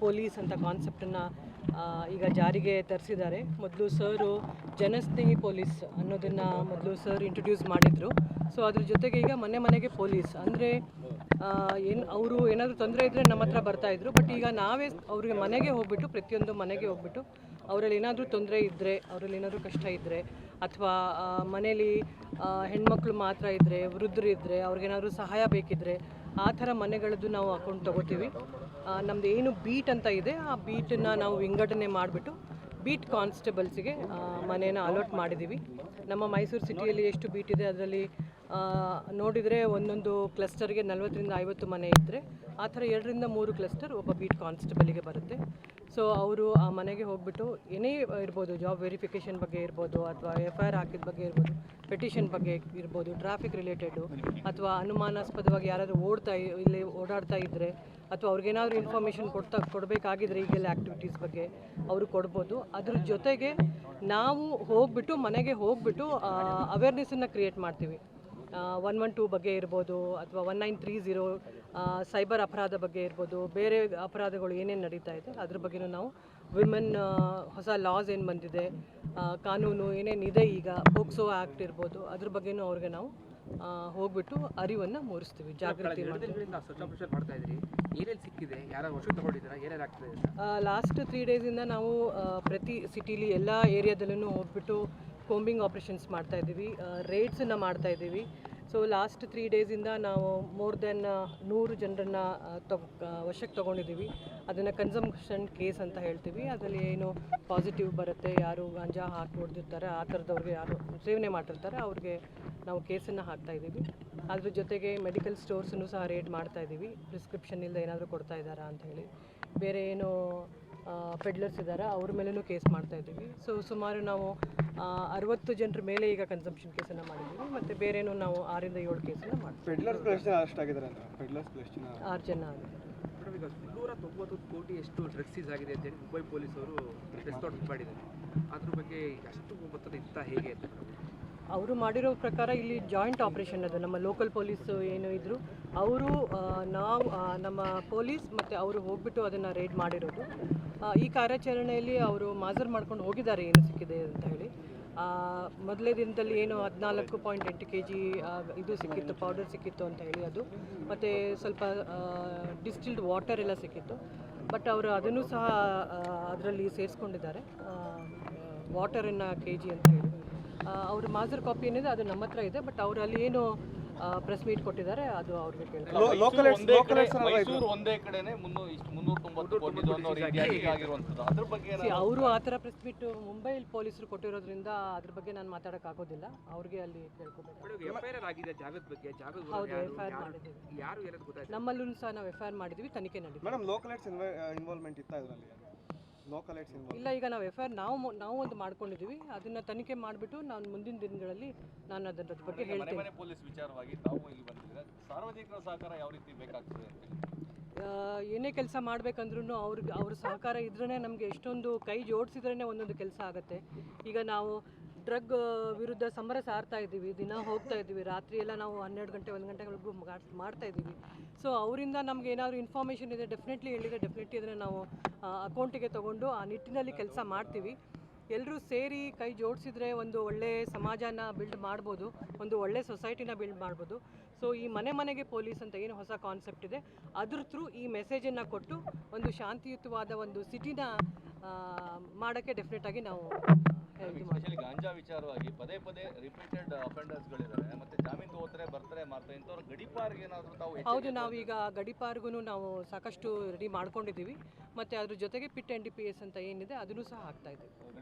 Police ಅಂತ ಕಾನ್ಸೆಪ್ಟನ್ನು ಈಗ ಜಾರಿಗೆ ತರಿಸಿದ್ದಾರೆ. ಮೊದಲು ಸರು ಜನಸ್ನೇಹಿ ಪೊಲೀಸ್ ಅನ್ನೋದನ್ನು ಮೊದಲು ಸರ್ ಇಂಟ್ರೊಡ್ಯೂಸ್ ಮಾಡಿದರು. ಸೊ ಅದ್ರ ಜೊತೆಗೆ ಈಗ ಮನೆ ಮನೆಗೆ ಪೊಲೀಸ್ ಅಂದರೆ ಅವರು ಏನಾದರೂ ತೊಂದರೆ ಇದ್ದರೆ ನಮ್ಮ ಹತ್ರ ಬರ್ತಾಯಿದ್ರು. ಬಟ್ ಈಗ ನಾವೇ ಅವ್ರಿಗೆ ಮನೆಗೆ ಹೋಗ್ಬಿಟ್ಟು, ಪ್ರತಿಯೊಂದು ಮನೆಗೆ ಹೋಗ್ಬಿಟ್ಟು ಅವರಲ್ಲಿ ಏನಾದರೂ ತೊಂದರೆ ಇದ್ದರೆ, ಅವರಲ್ಲಿ ಏನಾದರೂ ಕಷ್ಟ ಇದ್ದರೆ, ಅಥವಾ ಮನೇಲಿ ಹೆಣ್ಮಕ್ಳು ಮಾತ್ರ ಇದ್ದರೆ, ವೃದ್ಧರಿದ್ದರೆ, ಅವ್ರಿಗೇನಾದರೂ ಸಹಾಯ ಬೇಕಿದ್ದರೆ ಆ ಥರ ಮನೆಗಳದ್ದು ನಾವು ಅಕೌಂಟ್ ತೊಗೋತೀವಿ. ನಮ್ಮದು ಏನು ಬೀಟ್ ಅಂತ ಇದೆ, ಆ ಬೀಟನ್ನು ನಾವು ವಿಂಗಡಣೆ ಮಾಡಿಬಿಟ್ಟು ಬೀಟ್ ಕಾನ್ಸ್ಟೇಬಲ್ಸಿಗೆ ಮನೇನ ಅಲಾಟ್ ಮಾಡಿದ್ದೀವಿ. ನಮ್ಮ ಮೈಸೂರು ಸಿಟಿಯಲ್ಲಿ ಎಷ್ಟು ಬೀಟ್ ಇದೆ ಅದರಲ್ಲಿ ನೋಡಿದರೆ ಒಂದೊಂದು ಕ್ಲಸ್ಟರ್ಗೆ 40ರಿಂದ 50 ಮನೆ ಇದ್ದರೆ ಆ ಥರ 2ರಿಂದ 3 ಕ್ಲಸ್ಟರ್ ಒಬ್ಬ ಬೀಟ್ ಕಾನ್ಸ್ಟೇಬಲಿಗೆ ಬರುತ್ತೆ. ಸೊ ಅವರು ಆ ಮನೆಗೆ ಹೋಗ್ಬಿಟ್ಟು ಏನೇ ಇರ್ಬೋದು, ಜಾಬ್ ವೆರಿಫಿಕೇಷನ್ ಬಗ್ಗೆ ಇರ್ಬೋದು, ಅಥವಾ FIR ಹಾಕಿದ ಬಗ್ಗೆ ಇರ್ಬೋದು, ಪೆಟಿಷನ್ ಬಗ್ಗೆ ಇರ್ಬೋದು, ಟ್ರಾಫಿಕ್ ರಿಲೇಟೆಡು, ಅಥವಾ ಅನುಮಾನಾಸ್ಪದವಾಗಿ ಯಾರಾದರೂ ಇಲ್ಲಿ ಓಡಾಡ್ತಾ ಇದ್ದರೆ, ಅಥವಾ ಅವ್ರಿಗೇನಾದರೂ ಇನ್ಫಾರ್ಮೇಷನ್ ಕೊಡಬೇಕಾಗಿದ್ರೆ ಈಗೆಲ್ಲ ಆ್ಯಕ್ಟಿವಿಟೀಸ್ ಬಗ್ಗೆ ಅವರು ಕೊಡ್ಬೋದು. ಅದ್ರ ಜೊತೆಗೆ ನಾವು ಹೋಗ್ಬಿಟ್ಟು ಮನೆಗೆ ಹೋಗ್ಬಿಟ್ಟು ಅವೇರ್ನೆಸ್ಸನ್ನು ಕ್ರಿಯೇಟ್ ಮಾಡ್ತೀವಿ. 112 ಬಗ್ಗೆ ಇರ್ಬೋದು, ಅಥವಾ 1930 ಸೈಬರ್ ಅಪರಾಧ ಬಗ್ಗೆ ಇರ್ಬೋದು, ಬೇರೆ ಅಪರಾಧಗಳು ಏನೇನು ನಡೀತಾ ಇದೆ ಅದ್ರ ಬಗ್ಗೆಯೂ ನಾವು ವಿಮೆನ್ ಹೊಸ ಲಾಸ್ ಏನು ಬಂದಿದೆ, ಕಾನೂನು ಏನೇನಿದೆ, ಈಗ ಪೋಕ್ಸೋ ಆ್ಯಕ್ಟ್ ಇರ್ಬೋದು, ಅದ್ರ ಬಗ್ಗೆಯೂ ಅವ್ರಿಗೆ ನಾವು ಹೋಗ್ಬಿಟ್ಟು ಅರಿವನ್ನು ಮೂಡಿಸ್ತೀವಿ, ಜಾಗೃತಿ ಮಾಡ್ತೀವಿ. ಲಾಸ್ಟ್ 3 ಡೇಸಿಂದ ನಾವು ಪ್ರತಿ ಸಿಟಿಲಿ ಎಲ್ಲ ಏರಿಯಾದಲ್ಲೂ ಹೋಗ್ಬಿಟ್ಟು ಕೋಂಬಿಂಗ್ ಆಪ್ರೇಷನ್ಸ್ ಮಾಡ್ತಾಯಿದ್ದೀವಿ, ರೇಡ್ಸನ್ನು ಮಾಡ್ತಾಯಿದ್ದೀವಿ. ಸೊ ಲಾಸ್ಟ್ 3 ಡೇಸಿಂದ ನಾವು ಮೋರ್ ದೆನ್ 100 ಜನರನ್ನು ವಶಕ್ಕೆ ತೊಗೊಂಡಿದ್ದೀವಿ. ಅದನ್ನು ಕನ್ಸಂಪ್ಷನ್ ಕೇಸ್ ಅಂತ ಹೇಳ್ತೀವಿ. ಅದರಲ್ಲಿ ಏನು ಪಾಸಿಟಿವ್ ಬರುತ್ತೆ, ಯಾರು ಗಾಂಜಾ ಹಾಕಿ ಹೊಡೆದಿರ್ತಾರೆ, ಆ ಥರದವ್ರಿಗೆ ಯಾರು ಸೇವನೆ ಮಾಡಿರ್ತಾರೆ ಅವ್ರಿಗೆ ನಾವು ಕೇಸನ್ನು ಹಾಕ್ತಾಯಿದ್ದೀವಿ. ಅದ್ರ ಜೊತೆಗೆ ಮೆಡಿಕಲ್ ಸ್ಟೋರ್ಸನ್ನು ಸಹ ರೇಡ್ ಮಾಡ್ತಾಯಿದ್ದೀವಿ, ಪ್ರಿಸ್ಕ್ರಿಪ್ಷನ್ ಇಲ್ಲದೆ ಏನಾದರೂ ಕೊಡ್ತಾ ಇದ್ದಾರಾ ಅಂಥೇಳಿ. ಬೇರೆ ಏನು ಪೆಡ್ಲರ್ಸ್ ಇದ್ದಾರೆ ಅವ್ರ ಮೇಲೂ ಕೇಸ್ ಮಾಡ್ತಾಯಿದ್ದೀವಿ. ಸೊ ಸುಮಾರು ನಾವು 60 ಜನರ ಮೇಲೆ ಈಗ ಕನ್ಸಂಪ್ಷನ್ ಕೇಸನ್ನು ಮಾಡಿದ್ದೀವಿ. ಮತ್ತು ಬೇರೇನು ನಾವು 6ರಿಂದ 7 ಕೇಸನ್ನು ಮಾಡ್ತೀವಿ. 6 ಜನ ಆಗಿದೆ. 290 ಕೋಟಿಯಷ್ಟು ಡ್ರಗ್ಸ್ ಸೀಸ್ ಆಗಿದೆ ಅಂತೇಳಿ ಮುಂಬೈ ಪೊಲೀಸರು ಪ್ರೆಸ್ ಔಟ್ ಮಾಡಿದ್ದಾರೆ. ಅದ್ರ ಬಗ್ಗೆ ಅಷ್ಟು ಮೊತ್ತದ ಇತ್ತ ಹೇಗೆ ಅಂತ ಅವರು ಮಾಡಿರೋ ಪ್ರಕಾರ ಇಲ್ಲಿ ಜಾಯಿಂಟ್ ಆಪ್ರೇಷನ್ ಅದು ನಮ್ಮ ಲೋಕಲ್ ಪೊಲೀಸು ಏನು ಇದ್ದರು ಅವರು ನಾವು ನಮ್ಮ ಪೊಲೀಸ್ ಮತ್ತು ಅವರು ಹೋಗ್ಬಿಟ್ಟು ಅದನ್ನು ರೇಡ್ ಮಾಡಿರೋದು. ಈ ಕಾರ್ಯಾಚರಣೆಯಲ್ಲಿ ಅವರು ಮಾಜರ್ ಮಾಡ್ಕೊಂಡು ಹೋಗಿದ್ದಾರೆ ಏನು ಸಿಕ್ಕಿದೆ ಅಂತ ಹೇಳಿ. ಮೊದಲೇ ದಿನದಲ್ಲಿ ಏನು 14.8 kg ಇದು ಸಿಕ್ಕಿತ್ತು, ಪೌಡರ್ ಸಿಕ್ಕಿತ್ತು ಅಂತ ಹೇಳಿ ಅದು, ಮತ್ತು ಸ್ವಲ್ಪ ಡಿಸ್ಟಿಲ್ಡ್ ವಾಟರ್ ಎಲ್ಲ ಸಿಕ್ಕಿತ್ತು. ಬಟ್ ಅವರು ಅದನ್ನು ಸಹ ಅದರಲ್ಲಿ ಸೇರಿಸ್ಕೊಂಡಿದ್ದಾರೆ, ವಾಟರನ್ನು kg ಅಂತ ಹೇಳಿ. ಅವ್ರ ಮಾಜರ್ ಕಾಪಿ ಏನಿದೆ ಅದು ನಮ್ಮ ಹತ್ರ ಇದೆ. ಬಟ್ ಅವರು ಅಲ್ಲಿ ಏನು ಪ್ರೆಸ್ ಮೀಟ್ ಕೊಟ್ಟಿದ್ದಾರೆ ಅದು ಅವ್ರಿಗೆ ಕೇಳ್ತಾರೆ. ಅವರು ಆ ಥರ ಪ್ರೆಸ್ ಮೀಟ್ ಮುಂಬೈಲಿ ಪೊಲೀಸರು ಕೊಟ್ಟಿರೋದ್ರಿಂದ ಅದ್ರ ಬಗ್ಗೆ ನಾನು ಮಾತಾಡೋಕ್ಕಾಗೋದಿಲ್ಲ, ಅವ್ರಿಗೆ ಅಲ್ಲಿ ಕೇಳ್ಕೋಬೇಕು. ಹೌದು, FIR ಮಾಡಿದ್ದೀವಿ. ನಮ್ಮಲ್ಲೂ ಸಹ ನಾವು FIR ಮಾಡಿದ್ದೀವಿ, ತನಿಖೆ ನಡೀತಿದೆ. ಇಲ್ಲ, ಈಗ ನಾವು FIR ನಾವು ಒಂದು ಮಾಡ್ಕೊಂಡಿದ್ದೀವಿ. ಅದನ್ನು ತನಿಖೆ ಮಾಡಿಬಿಟ್ಟು ನಾನು ಮುಂದಿನ ದಿನಗಳಲ್ಲಿ ನಾನು ಅದರ ಬಗ್ಗೆ ಹೇಳ್ತೀನಿ. ಪೊಲೀಸ್ ವಿಚಾರವಾಗಿ ತಾವು ಇಲ್ಲಿ ಬಂದಿದ್ದೀರಾ, ಸಾರ್ವಜನಿಕರ ಸಹಕಾರ ಯಾವ ರೀತಿ ಬೇಕಾಗ್ತದೆ ಅಂತ ಏನೇ ಕೆಲಸ ಮಾಡಬೇಕಂದ್ರೂ ಅವ್ರ ಸಹಕಾರ ಇದ್ರೇ ನಮಗೆ ಎಷ್ಟೊಂದು ಕೈ ಜೋಡಿಸಿದ್ರೇ ಒಂದೊಂದು ಕೆಲಸ ಆಗುತ್ತೆ. ಈಗ ನಾವು ಡ್ರಗ್ ವಿರುದ್ಧ ಸಮರ ಸಾರ್ತಾ ಇದ್ದೀವಿ, ದಿನ ಹೋಗ್ತಾ ಇದ್ದೀವಿ, ರಾತ್ರಿ ಎಲ್ಲ ನಾವು 12 ಗಂಟೆ 1 ಗಂಟೆವರೆಗೂ ಮಾಡ್ತಾ ಇದ್ದೀವಿ. ಸೊ ಅವರಿಂದ ನಮ್ಗೆ ಏನಾದರೂ ಇನ್ಫಾರ್ಮೇಷನ್ ಇದೆ ಡೆಫಿನೆಟ್ಲಿ ಅದನ್ನು ನಾವು ಅಕೌಂಟಿಗೆ ತೊಗೊಂಡು ಆ ನಿಟ್ಟಿನಲ್ಲಿ ಕೆಲಸ ಮಾಡ್ತೀವಿ. ಎಲ್ಲರೂ ಸೇರಿ ಕೈ ಜೋಡಿಸಿದ್ರೆ ಒಂದು ಒಳ್ಳೆ ಸಮಾಜನ ಬಿಲ್ಡ್ ಮಾಡ್ಬೋದು, ಒಂದು ಒಳ್ಳೆ ಸೊಸೈಟಿನ ಬಿಲ್ಡ್ ಮಾಡ್ಬೋದು. ಸೊ ಈ ಮನೆ ಮನೆಗೆ ಪೊಲೀಸ್ ಅಂತ ಏನು ಹೊಸ ಕಾನ್ಸೆಪ್ಟ್ ಇದೆ ಅದ್ರ ಥ್ರೂ ಈ ಮೆಸೇಜನ್ನು ಕೊಟ್ಟು ಒಂದು ಶಾಂತಿಯುತವಾದ ಒಂದು ಸಿಟಿನ ಮಾಡೋಕ್ಕೆ ಡೆಫಿನೆಟಾಗಿ ನಾವು ಗಾಂಜಾ ವಿಚಾರವಾಗಿ ಪದೇ ರಿಪೀಟೆಡ್ ಅಫೆಂಡರ್ಸ್ಗಳಿದ್ದಾರೆ, ಮತ್ತೆ ಜಾಮೀನು ತಗೋತಾರೆ ಬರ್ತಾರೆ ಮಾಡ್ತಾರೆ, ಇಂಥವ್ರು ಗಡಿಪಾರ್ಗೆ ಏನಾದರೂ ತಾವು? ಹೌದು, ನಾವೀಗ ಗಡಿಪಾರ್ಗೂ ನಾವು ಸಾಕಷ್ಟು ರೆಡಿ ಮಾಡ್ಕೊಂಡಿದ್ದೀವಿ. ಮತ್ತು ಅದ್ರ ಜೊತೆಗೆ ಪಿಟ್ NDPS ಅಂತ ಏನಿದೆ ಅದನ್ನು ಸಹ ಹಾಕ್ತಾ ಇದ್ದೀವಿ.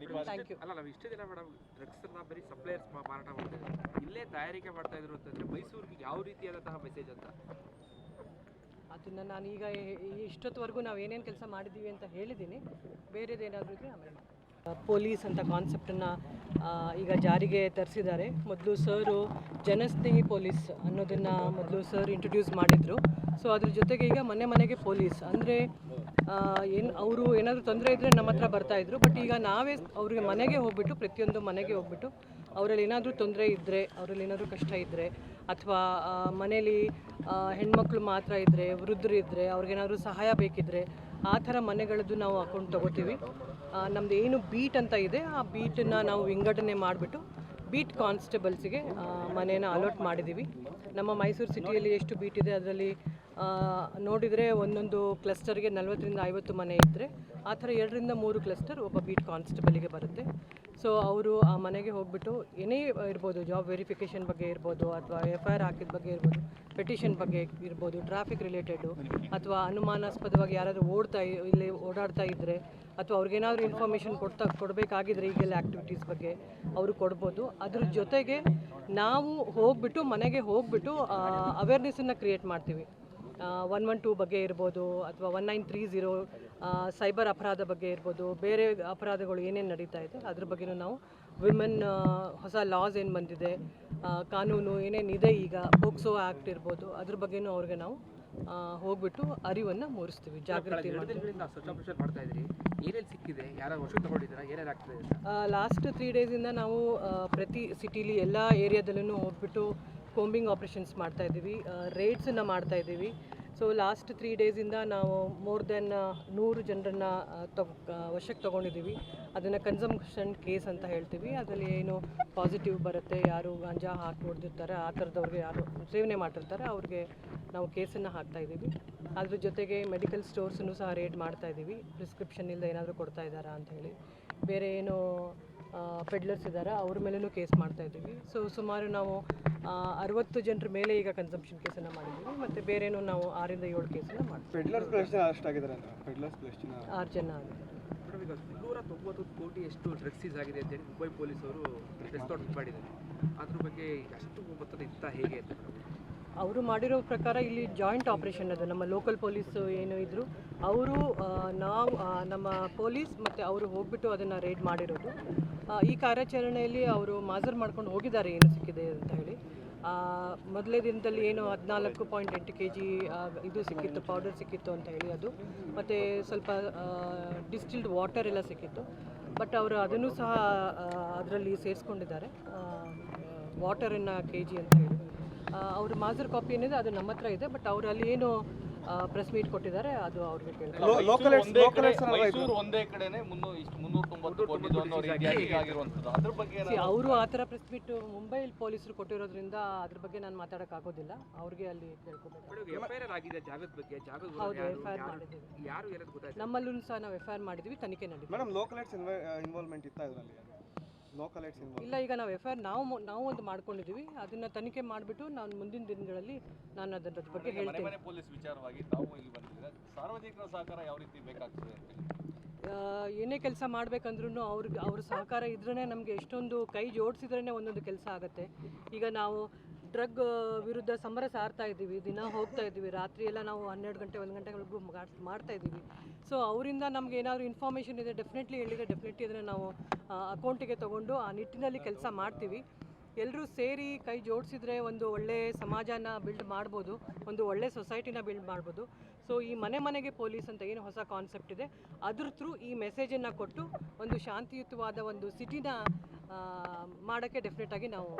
Thank you. ಅಲ್ಲ, ನಾವು ಇಷ್ಟೇ ದಿನ ಮೇಡಮ್ ಡ್ರಗ್ಸನ್ನ ಬರೀ ಸಪ್ಲೈಯರ್ಸ್ ಮಾರಾಟ ಮಾಡ್ತಿದ್ರು, ಇಲ್ಲೇ ತಯಾರಿಕೆ ಮಾಡ್ತಾ ಇದ್ರು ಅಂತಂದರೆ ಮೈಸೂರಿಗೆ ಯಾವ ರೀತಿಯಾದಂತಹ ಮೆಸೇಜ್ ಅಂತ ಅದನ್ನು ನಾನೀಗ ಇಷ್ಟೊತ್ತವರೆಗೂ ನಾವು ಏನೇನು ಕೆಲಸ ಮಾಡಿದ್ದೀವಿ ಅಂತ ಹೇಳಿದ್ದೀನಿ. ಬೇರೆದೇನಾದರೂ ಇದ್ದರೆ ಆಮೇಲೆ ಪೊಲೀಸ್ ಅಂತ ಕಾನ್ಸೆಪ್ಟನ್ನು ಈಗ ಜಾರಿಗೆ ತರಿಸಿದ್ದಾರೆ. ಮೊದಲು ಸರು ಜನಸ್ನೇಹಿ ಪೊಲೀಸ್ ಅನ್ನೋದನ್ನು ಮೊದಲು ಸರ್ ಇಂಟ್ರೊಡ್ಯೂಸ್ ಮಾಡಿದರು. ಸೊ ಅದ್ರ ಜೊತೆಗೆ ಈಗ ಮನೆ ಮನೆಗೆ ಪೊಲೀಸ್ ಅಂದರೆ ಅವರು ಏನಾದರೂ ತೊಂದರೆ ಇದ್ದರೆ ನಮ್ಮ ಹತ್ರ ಬರ್ತಾಯಿದ್ರು. ಬಟ್ ಈಗ ನಾವೇ ಅವ್ರಿಗೆ ಮನೆಗೆ ಹೋಗ್ಬಿಟ್ಟು, ಪ್ರತಿಯೊಂದು ಮನೆಗೆ ಹೋಗ್ಬಿಟ್ಟು ಅವರಲ್ಲಿ ಏನಾದರೂ ತೊಂದರೆ ಇದ್ದರೆ, ಅವರಲ್ಲಿ ಏನಾದರೂ ಕಷ್ಟ ಇದ್ದರೆ, ಅಥವಾ ಮನೇಲಿ ಹೆಣ್ಮಕ್ಳು ಮಾತ್ರ ಇದ್ದರೆ, ವೃದ್ಧರಿದ್ದರೆ, ಅವ್ರಿಗೇನಾದರೂ ಸಹಾಯ ಬೇಕಿದ್ದರೆ ಆ ಥರ ಮನೆಗಳದ್ದು ನಾವು ಅಕೌಂಟ್ ತೊಗೋತೀವಿ. ನಮ್ಮದು ಏನು ಬೀಟ್ ಅಂತ ಇದೆ ಆ ಬೀಟನ್ನು ನಾವು ವಿಂಗಡಣೆ ಮಾಡಿಬಿಟ್ಟು ಬೀಟ್ ಕಾನ್ಸ್ಟೇಬಲ್ಸಿಗೆ ಮನೇನ ಅಲಾಟ್ ಮಾಡಿದ್ದೀವಿ. ನಮ್ಮ ಮೈಸೂರು ಸಿಟಿಯಲ್ಲಿ ಎಷ್ಟು ಬೀಟ್ ಇದೆ ಅದರಲ್ಲಿ ನೋಡಿದರೆ ಒಂದೊಂದು ಕ್ಲಸ್ಟರ್ಗೆ 40ರಿಂದ 50 ಮನೆ ಇದ್ದರೆ ಆ ಥರ 2ರಿಂದ 3 ಕ್ಲಸ್ಟರ್ ಒಬ್ಬ ಬೀಟ್ ಕಾನ್ಸ್ಟೇಬಲಿಗೆ ಬರುತ್ತೆ. ಸೊ ಅವರು ಆ ಮನೆಗೆ ಹೋಗ್ಬಿಟ್ಟು ಏನೇ ಇರ್ಬೋದು, ಜಾಬ್ ವೆರಿಫಿಕೇಷನ್ ಬಗ್ಗೆ ಇರ್ಬೋದು, ಅಥವಾ FIR ಹಾಕಿದ ಬಗ್ಗೆ ಇರ್ಬೋದು, ಪೆಟಿಷನ್ ಬಗ್ಗೆ ಇರ್ಬೋದು, ಟ್ರಾಫಿಕ್ ರಿಲೇಟೆಡು, ಅಥವಾ ಅನುಮಾನಾಸ್ಪದವಾಗಿ ಯಾರಾದರೂ ಇಲ್ಲಿ ಓಡಾಡ್ತಾ ಇದ್ದರೆ, ಅಥವಾ ಅವ್ರಿಗೇನಾದರೂ ಇನ್ಫಾರ್ಮೇಷನ್ ಕೊಡಬೇಕಾಗಿದ್ರೆ ಈಗೆಲ್ಲ ಆ್ಯಕ್ಟಿವಿಟೀಸ್ ಬಗ್ಗೆ ಅವರು ಕೊಡ್ಬೋದು. ಅದ್ರ ಜೊತೆಗೆ ನಾವು ಹೋಗ್ಬಿಟ್ಟು ಮನೆಗೆ ಹೋಗ್ಬಿಟ್ಟು ಅವೇರ್ನೆಸ್ಸನ್ನು ಕ್ರಿಯೇಟ್ ಮಾಡ್ತೀವಿ. 112 ಬಗ್ಗೆ ಇರ್ಬೋದು, ಅಥವಾ 1930 ಸೈಬರ್ ಅಪರಾಧ ಬಗ್ಗೆ ಇರ್ಬೋದು, ಬೇರೆ ಅಪರಾಧಗಳು ಏನೇನು ನಡೀತಾ ಇದೆ ಅದ್ರ ಬಗ್ಗೆನೂ ನಾವು ವಿಮೆನ್ ಹೊಸ ಲಾಸ್ ಏನು ಬಂದಿದೆ, ಕಾನೂನು ಏನೇನಿದೆ, ಈಗ ಪೋಕ್ಸೋ ಆ್ಯಕ್ಟ್ ಇರ್ಬೋದು, ಅದ್ರ ಬಗ್ಗೆನೂ ಅವ್ರಿಗೆ ನಾವು ಹೋಗ್ಬಿಟ್ಟು ಅರಿವನ್ನು ಮೂಡಿಸ್ತೀವಿ, ಜಾಗೃತಿ ಮಾಡ್ತೀವಿ. ಮಾಡ್ತಾ ಇದ್ರಿ, ಏನೇನು ಸಿಕ್ಕಿದೆ, ಯಾರು ವರ್ಷ ತಗೊಂಡಿದ್ದೀರಾ, ಏನೇನು ಆಗ್ತದೆ? ಲಾಸ್ಟ್ 3 ಡೇಸಿಂದ ನಾವು ಪ್ರತಿ ಸಿಟಿಲಿ ಎಲ್ಲ ಏರಿಯಾದಲ್ಲೂ ಹೋಗ್ಬಿಟ್ಟು ಕೋಂಬಿಂಗ್ ಆಪ್ರೇಷನ್ಸ್ ಮಾಡ್ತಾಯಿದ್ದೀವಿ, ರೇಡ್ಸನ್ನು ಮಾಡ್ತಾಯಿದ್ದೀವಿ. ಸೊ ಲಾಸ್ಟ್ 3 ಡೇಸಿಂದ ನಾವು ಮೋರ್ ದೆನ್ 100 ಜನರನ್ನು ವಶಕ್ಕೆ ತೊಗೊಂಡಿದ್ದೀವಿ. ಅದನ್ನು ಕನ್ಸಂಪ್ಷನ್ ಕೇಸ್ ಅಂತ ಹೇಳ್ತೀವಿ. ಅದರಲ್ಲಿ ಏನು ಪಾಸಿಟಿವ್ ಬರುತ್ತೆ, ಯಾರು ಗಾಂಜಾ ಹಾಕಿ ಹೊಡೆದಿರ್ತಾರೆ ಆ ಥರದವ್ರಿಗೆ, ಯಾರು ಸೇವನೆ ಮಾಡಿರ್ತಾರೆ ಅವ್ರಿಗೆ ನಾವು ಕೇಸನ್ನು ಹಾಕ್ತಾಯಿದ್ದೀವಿ. ಅದ್ರ ಜೊತೆಗೆ ಮೆಡಿಕಲ್ ಸ್ಟೋರ್ಸನ್ನು ಸಹ ರೇಡ್ ಮಾಡ್ತಾಯಿದ್ದೀವಿ, ಪ್ರಿಸ್ಕ್ರಿಪ್ಷನ್ ಇಲ್ಲದೆ ಏನಾದರೂ ಕೊಡ್ತಾ ಇದ್ದಾರಾ ಅಂಥೇಳಿ. ಬೇರೆ ಏನು ಪೆಡ್ಲರ್ಸ್ ಇದ್ದಾರೆ ಅವ್ರ ಮೇಲೂ ಕೇಸ್ ಮಾಡ್ತಾಯಿದ್ದೀವಿ. ಸೊ ಸುಮಾರು ನಾವು 60 ಜನರ ಮೇಲೆ ಈಗ ಕನ್ಸಂಪ್ಷನ್ ಕೇಸನ್ನು ಮಾಡಿದ್ದೀವಿ. ಮತ್ತು ಬೇರೇನೂ ನಾವು 6ರಿಂದ 7 ಕೇಸನ್ನು ಮಾಡ್ತೀವಿ. 6 ಜನ ಆಗಿದ್ದಾರೆ. ಮೇಡಮ್, ಈಗ 290 ಕೋಟಿ ಎಷ್ಟು ಡ್ರಗ್ಸ್ ಸೀಸ್ ಆಗಿದೆ ಅಂತೇಳಿ ಮುಂಬೈ ಪೊಲೀಸರು ಪ್ರೆಸ್ ಔಟ್ ಮಾಡಿದ್ದಾರೆ. ಅದ್ರ ಬಗ್ಗೆ ಅಷ್ಟು ಮೊತ್ತದ ಇತ್ತ ಹೇಗೆ ಅಂತ ಅವರು ಮಾಡಿರೋ ಪ್ರಕಾರ ಇಲ್ಲಿ ಜಾಯಿಂಟ್ ಆಪ್ರೇಷನ್ ಅದು, ನಮ್ಮ ಲೋಕಲ್ ಪೊಲೀಸು ಏನು ಇದ್ದರು ಅವರು ನಮ್ಮ ಪೊಲೀಸ್ ಮತ್ತು ಅವರು ಹೋಗ್ಬಿಟ್ಟು ಅದನ್ನು ರೇಡ್ ಮಾಡಿರೋದು. ಈ ಕಾರ್ಯಾಚರಣೆಯಲ್ಲಿ ಅವರು ಮಾಜರ್ ಮಾಡ್ಕೊಂಡು ಹೋಗಿದ್ದಾರೆ ಏನು ಸಿಕ್ಕಿದೆ ಅಂತ ಹೇಳಿ. ಮೊದಲೇ ದಿನದಲ್ಲಿ ಏನು 14.8 kg ಇದು ಸಿಕ್ಕಿತ್ತು, ಪೌಡರ್ ಸಿಕ್ಕಿತ್ತು ಅಂತ ಹೇಳಿ ಅದು, ಮತ್ತು ಸ್ವಲ್ಪ ಡಿಸ್ಟಿಲ್ಡ್ ವಾಟರ್ ಎಲ್ಲ ಸಿಕ್ಕಿತ್ತು. ಬಟ್ ಅವರು ಅದನ್ನು ಸಹ ಅದರಲ್ಲಿ ಸೇರಿಸ್ಕೊಂಡಿದ್ದಾರೆ, ವಾಟರನ್ನು kg ಅಂತ ಹೇಳಿ. ಅವ್ರ ಮಾಜರ್ ಕಾಪಿ ಏನಿದೆ ಅದು ನಮ್ಮ ಹತ್ರ ಇದೆ. ಬಟ್ ಅವರು ಅಲ್ಲಿ ಏನು ಪ್ರೆಸ್ ಮೀಟ್ ಕೊಟ್ಟಿದ್ದಾರೆ ಅದು ಅವ್ರಿಗೆ ಕೇಳ್ತಾರೆ. ಮೈಸೂರು ಒಂದೇ ಕಡೆನೇ 390 ಕೋಟಿ ಆಗಿರುವಂಥದ್ದು, ಅದ್ರ ಬಗ್ಗೆ ಅವರು ಆ ಥರ ಪ್ರೆಸ್ ಮೀಟ್ ಮುಂಬೈ ಪೊಲೀಸರು ಕೊಟ್ಟಿರೋದ್ರಿಂದ ಅದ್ರ ಬಗ್ಗೆ ನಾನು ಮಾತಾಡೋಕ್ಕಾಗೋದಿಲ್ಲ, ಅವ್ರಿಗೆ ಅಲ್ಲಿ ಕೇಳ್ಕೋಬೇಕು. ಹೌದು, FIR ಮಾಡಿದ್ದೀವಿ. ನಮ್ಮಲ್ಲೂ ಸಹ ನಾವು FIR ಮಾಡಿದ್ದೀವಿ, ತನಿಖೆ ನಡೀತೀವಿ. ಇಲ್ಲ, ಈಗ ನಾವು FIR ನಾವು ಒಂದು ಮಾಡ್ಕೊಂಡಿದ್ದೀವಿ. ಅದನ್ನು ತನಿಖೆ ಮಾಡಿಬಿಟ್ಟು ನಾನು ಮುಂದಿನ ದಿನಗಳಲ್ಲಿ ನಾನು ಅದರ ಬಗ್ಗೆ ಹೇಳ್ತೀನಿ. ಪೊಲೀಸ್ ವಿಚಾರವಾಗಿ ತಾವು ಇಲ್ಲಿ ಬಂದಿದ್ದೀರಾ, ಸಾರ್ವಜನಿಕರ ಸಹಕಾರ ಯಾವ ರೀತಿ ಬೇಕಾಗ್ತದೆ ಅಂತ ಏನೇ ಕೆಲಸ ಮಾಡಬೇಕಂದ್ರೂ ಅವ್ರ ಸಹಕಾರ ಇದ್ರೇ ನಮಗೆ ಎಷ್ಟೊಂದು ಕೈ ಜೋಡಿಸಿದ್ರೇ ಒಂದೊಂದು ಕೆಲಸ ಆಗುತ್ತೆ. ಈಗ ನಾವು ಡ್ರಗ್ ವಿರುದ್ಧ ಸಮರ ಸಾರ್ತಾ ಇದ್ದೀವಿ, ದಿನ ಹೋಗ್ತಾ ಇದ್ದೀವಿ, ರಾತ್ರಿ ಎಲ್ಲ ನಾವು 12 ಗಂಟೆ 1 ಗಂಟೆವರೆಗೂ ಮಾಡ್ತಾ ಇದ್ದೀವಿ. ಸೊ ಅವರಿಂದ ನಮ್ಗೆ ಏನಾದರೂ ಇನ್ಫಾರ್ಮೇಷನ್ ಇದೆ ಡೆಫಿನೆಟ್ಲಿ ಅದನ್ನು ನಾವು ಅಕೌಂಟಿಗೆ ತೊಗೊಂಡು ಆ ನಿಟ್ಟಿನಲ್ಲಿ ಕೆಲಸ ಮಾಡ್ತೀವಿ. ಎಲ್ಲರೂ ಸೇರಿ ಕೈ ಜೋಡಿಸಿದ್ರೆ ಒಂದು ಒಳ್ಳೆ ಸಮಾಜನ ಬಿಲ್ಡ್ ಮಾಡ್ಬೋದು, ಒಂದು ಒಳ್ಳೆ ಸೊಸೈಟಿನ ಬಿಲ್ಡ್ ಮಾಡ್ಬೋದು. ಸೊ ಈ ಮನೆಗೆ ಪೊಲೀಸ್ ಅಂತ ಏನು ಹೊಸ ಕಾನ್ಸೆಪ್ಟ್ ಇದೆ ಅದ್ರ ಥ್ರೂ ಈ ಮೆಸೇಜನ್ನು ಕೊಟ್ಟು ಒಂದು ಶಾಂತಿಯುತವಾದ ಒಂದು ಸಿಟಿನ ಮಾಡೋಕ್ಕೆ ಡೆಫಿನೆಟಾಗಿ ನಾವು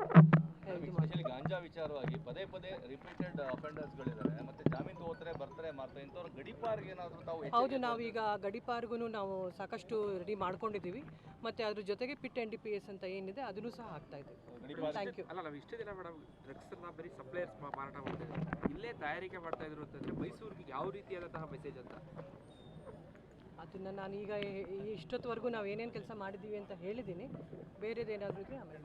ಸ್ಪೆಷಲಿ ಗಾಂಜಾ ವಿಚಾರವಾಗಿ ಪದೇ ರಿಪೀಟೆಡ್ ಅಫೆಂಡರ್ಸ್ಗಳಿದ್ದಾರೆ, ಮತ್ತೆ ಜಾಮೀನು ಹೋಗ್ತಾರೆ ಬರ್ತಾರೆ ಮಾಡ್ತಾರೆ, ಇಂಥವ್ರು ಗಡಿಪಾರ್ಗೆ ಏನಾದರೂ ತಾವು? ಹೌದು, ನಾವೀಗ ಗಡಿಪಾರ್ಗೂ ನಾವು ಸಾಕಷ್ಟು ರೆಡಿ ಮಾಡ್ಕೊಂಡಿದ್ದೀವಿ. ಮತ್ತು ಅದ್ರ ಜೊತೆಗೆ ಪಿಟ್ NDPS ಅಂತ ಏನಿದೆ ಅದನ್ನು ಸಹ ಹಾಕ್ತಾ ಇದ್ದೀವಿ. Thank you. ಅಲ್ಲ, ನಾವು ಇಷ್ಟೇ ದಿನ ಮೇಡಮ್ ಡ್ರಗ್ಸನ್ನು ಬರೀ ಸಪ್ಲೈಯರ್ಸ್ ಮಾರಾಟ ಮಾಡ್ತಿದ್ರು, ಇಲ್ಲೇ ತಯಾರಿಕೆ ಮಾಡ್ತಾ ಇದ್ರು ಅಂತಂದರೆ ಮೈಸೂರಿಗೆ ಯಾವ ರೀತಿಯಾದಂತಹ ಮೆಸೇಜ್ ಅಂತ ಅದನ್ನು ನಾನೀಗ ಇಷ್ಟೊತ್ತವರೆಗೂ ನಾವು ಏನೇನು ಕೆಲಸ ಮಾಡಿದ್ದೀವಿ ಅಂತ ಹೇಳಿದ್ದೀನಿ. ಬೇರೆದೇನಾದರೂ ಇದ್ದರೆ ಆಮೇಲೆ